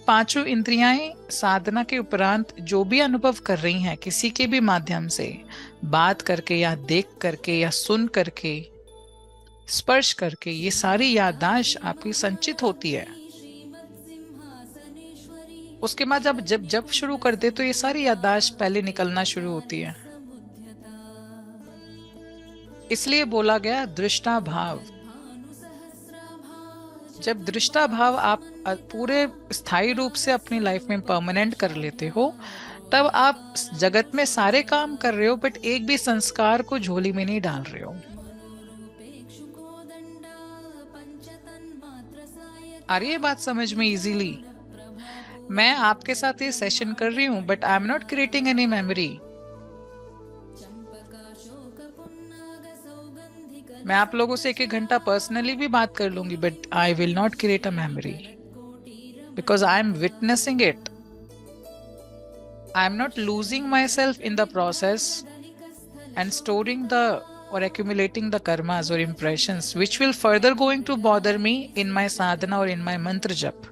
पांचों इंद्रियां साधना के उपरांत जो भी अनुभव कर रही हैं, किसी के भी माध्यम से, बात करके या देख करके या सुन करके, स्पर्श करके, ये सारी याददाश्त आपकी संचित होती है। उसके बाद जब जब जब शुरू कर दे तो ये सारी याददाश्त पहले निकलना शुरू होती है। इसलिए बोला गया दृष्टा भाव। जब दृष्टा भाव आप पूरे स्थायी रूप से अपनी लाइफ में परमानेंट कर लेते हो, तब आप जगत में सारे काम कर रहे हो, बट एक भी संस्कार को झोली में नहीं डाल रहे हो। आ रही है बात समझ में इजीली? मैं आपके साथ ये सेशन कर रही हूं, but I am not creating any memory. मैं आप लोगों से एक एक घंटा पर्सनली भी बात कर लूंगी, but I will not create a memory, because I am witnessing it. I am not losing my self in the process and storing the or accumulating the karmas or impressions which will further going to bother me in my sadhana or in my mantra jap.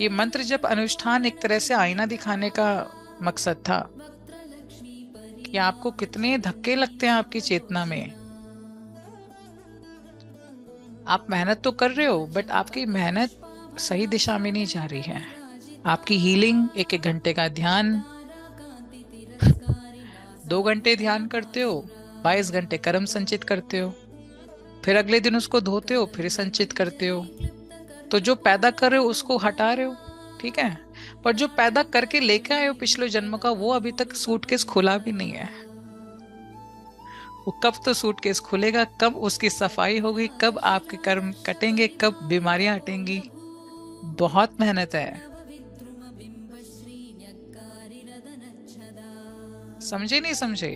ये मंत्र जप अनुष्ठान एक तरह से आईना दिखाने का मकसद था कि आपको कितने धक्के लगते हैं आपकी चेतना में। आप मेहनत तो कर रहे हो, बट आपकी मेहनत सही दिशा में नहीं जा रही है। आपकी हीलिंग, एक एक घंटे का ध्यान, 2 घंटे ध्यान करते हो, 22 घंटे कर्म संचित करते हो, फिर अगले दिन उसको धोते हो, फिर संचित करते हो। तो जो पैदा कर रहे हो उसको हटा रहे हो, ठीक है, पर जो पैदा करके लेके आए हो पिछले जन्म का, वो अभी तक सूटकेस खुला भी नहीं है। वो कब तो सूटकेस खुलेगा, कब उसकी सफाई होगी, कब आपके कर्म कटेंगे, कब बीमारियां हटेंगी। बहुत मेहनत है। समझे नहीं समझे?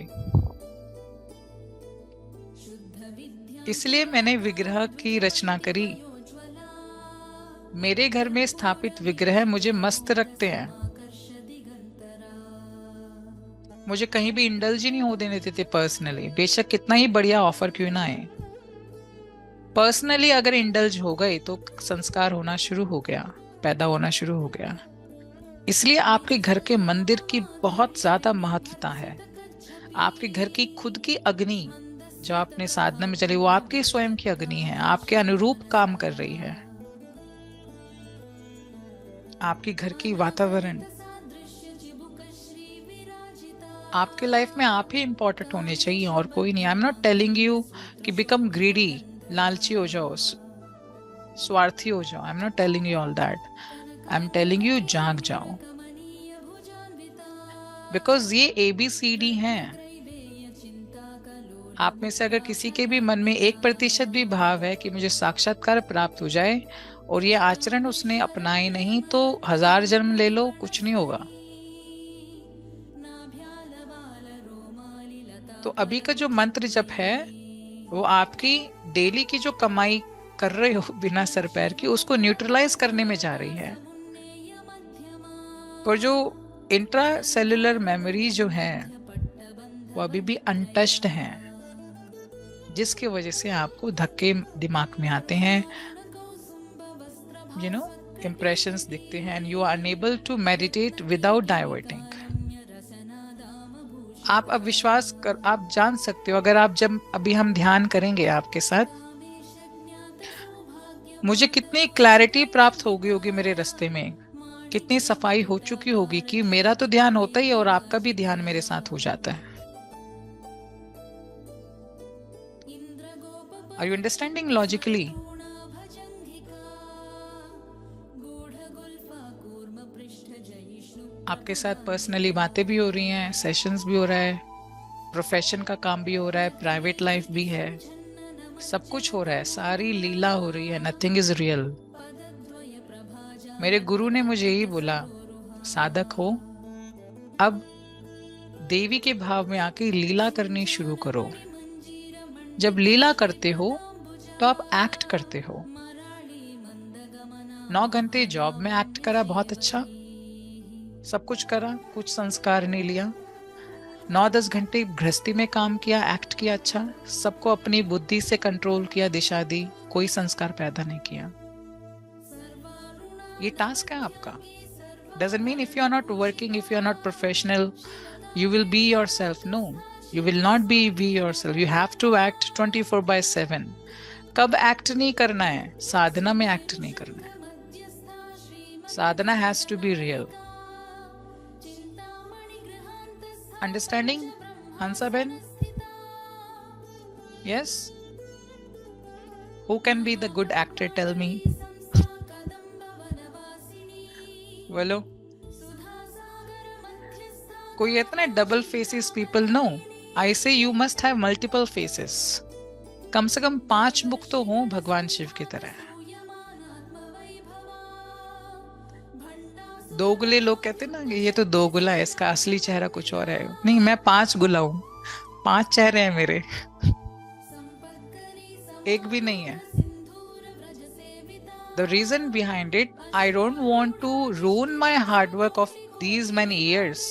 इसलिए मैंने विग्रह की रचना करी। मेरे घर में स्थापित विग्रह मुझे मस्त रखते हैं। मुझे कहीं भी इंडल्ज ही नहीं हो देने देते पर्सनली, बेशक कितना ही बढ़िया ऑफर क्यों ना आए। पर्सनली अगर इंडल्ज हो गए तो संस्कार होना शुरू हो गया, पैदा होना शुरू हो गया। इसलिए आपके घर के मंदिर की बहुत ज्यादा महत्वता है। आपके घर की खुद की अग्नि जो आपने साधना में चली, वो आपकी स्वयं की अग्नि है, आपके अनुरूप काम कर रही है। आपकी घर की वातावरण, आपके लाइफ में आप ही इंपॉर्टेंट होने चाहिए और कोई नहीं। I am not telling you कि बिकम ग्रीडी, लालची हो जाओ, स्वार्थी हो जाओ। I am not telling you all that. I am telling you जाग जाओ, बिकॉज ये ABCD हैं। आप में से अगर किसी के भी मन में 1% भी भाव है कि मुझे साक्षात्कार प्राप्त हो जाए, और ये आचरण उसने अपनाए नहीं, तो 1000 जन्म ले लो, कुछ नहीं होगा। तो अभी का जो मंत्र जप है, वो आपकी डेली की जो कमाई कर रहे हो बिना सर पैर की, उसको न्यूट्रलाइज करने में जा रही है। और जो इंट्रा सेलुलर मेमोरी जो है, वो अभी भी अनटच्ड हैं, जिसकी वजह से आपको धक्के दिमाग में आते हैं, इंप्रेशंस दिखते हैं, and you are unable to meditate without diverting. आप अब विश्वास कर, आप जान सकते हो, अगर आप जब अभी हम ध्यान करेंगे आपके साथ, मुझे कितनी क्लैरिटी प्राप्त हो गई होगी मेरे रास्ते में, कितनी सफाई हो चुकी होगी कि मेरा तो ध्यान होता ही और आपका भी ध्यान मेरे साथ हो जाता है। Are you understanding logically? आपके साथ पर्सनली बातें भी हो रही हैं, सेशंस भी हो रहा है, प्रोफेशन का काम भी हो रहा है, प्राइवेट लाइफ भी है, सब कुछ हो रहा है, सारी लीला हो रही है। Nothing is real. मेरे गुरु ने मुझे यही बोला, साधक हो, अब देवी के भाव में आके लीला करनी शुरू करो। जब लीला करते हो तो आप एक्ट करते हो। 9 घंटे जॉब में एक्ट करा, बहुत अच्छा, सब कुछ करा, कुछ संस्कार नहीं लिया। 9-10 घंटे गृहस्थी में काम किया, एक्ट किया, अच्छा, सबको अपनी बुद्धि से कंट्रोल किया, दिशा दी, कोई संस्कार पैदा नहीं किया। ये टास्क है आपका. Doesn't mean if you are not working, if you are not professional, you will be yourself. No, you will not be yourself. You have to act 24/7. कब एक्ट नहीं करना है? साधना में एक्ट नहीं करना है. साधना has to be real. Understanding, Hansa Ben? Yes? Who can be the good actor? Tell me. बोलो. कोई कहता ना double faces people. No, I say you must have multiple faces. कम से कम 5 मुख तो हो भगवान शिव की तरह. दोगले लोग कहते ना ये तो दोगला है, इसका असली चेहरा कुछ और है. नहीं, मैं 5 गुला हूं. 5 चेहरे हैं मेरे. एक भी नहीं है. The reason behind it, I don't want to ruin my hard work of these many years.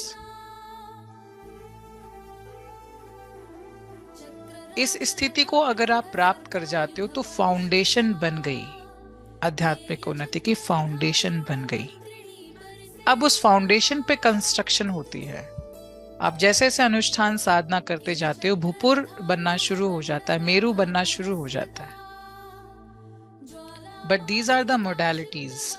इस स्थिति को अगर आप प्राप्त कर जाते हो तो फाउंडेशन बन गई. आध्यात्मिक उन्नति की फाउंडेशन बन गई. अब उस फाउंडेशन पे कंस्ट्रक्शन होती है. आप जैसे जैसे अनुष्ठान साधना करते जाते हो, भूपुर बनना शुरू हो जाता है, मेरू बनना शुरू हो जाता है. But these are the modalities.